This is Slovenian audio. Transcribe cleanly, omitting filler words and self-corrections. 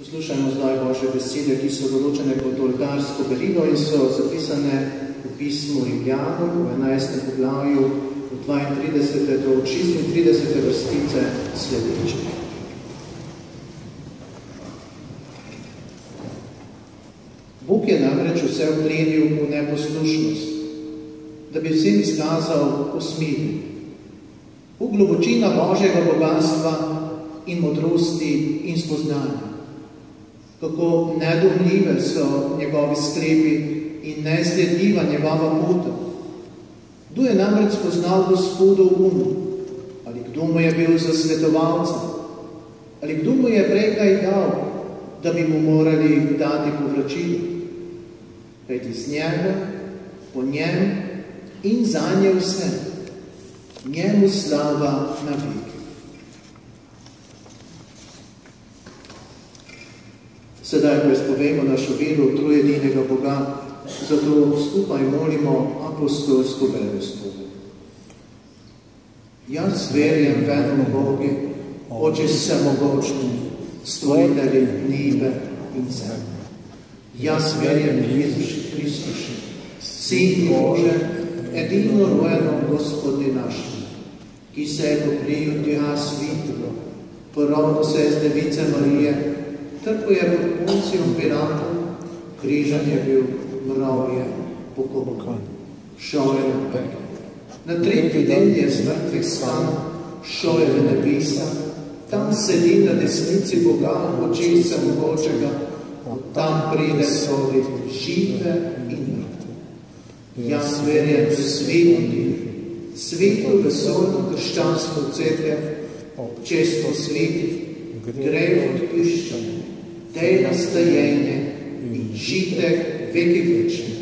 Poslušajmo zdaj Božje besede, ki so določene kot oltarsko berilo in so zapisane v pismu Rimljanom v 11. poglavju od 32. do 36. vrstice sledeče. Bog je namreč vse vplenil v neposlušnost, da bi vsem izkazal usmiljenje. V globočina Božjega bogatstva in modrosti in spoznanja. Kako nedomljive so njegovi sklepi in neizgledljiva njegova pota. Kdo je namreč spoznal Gospodov um? Ali kdo mu je bil za svetovalca? Ali kdo mu je prej kaj dal, da bi mu morali dati povračilo? Kajti z njega, po njem in za nje vse, njemu slava na veki. Sedaj preizpovemo našo vero v trojedinega Boga, zato skupaj molimo apostolsko veroizpoved. Jaz verjam v eno Boge, Oče vsemogočni, stvoritelj nebe in zemlje. Jaz verjam v Jezuša Kristuša, Sin Bože, edino rojeno Gospodi našem, ki se je pokril od Duha Svetega, porodil se je z device Marije, trpel je pod Poncijom Pilatom, križan je bil, mrav je, pokopan, šel je na pekel. Na tretji dan je z mrtvih vstal, šel je v nebesa, tam sedi na desnici Boga, očesa mogočega, od tam pride soditi žive in mrtve. Jaz verjam v sveto vesoljno krščansko cerkev, občestvo svetih, greh odpuščanja, tej nastajenje in žitek veki večni.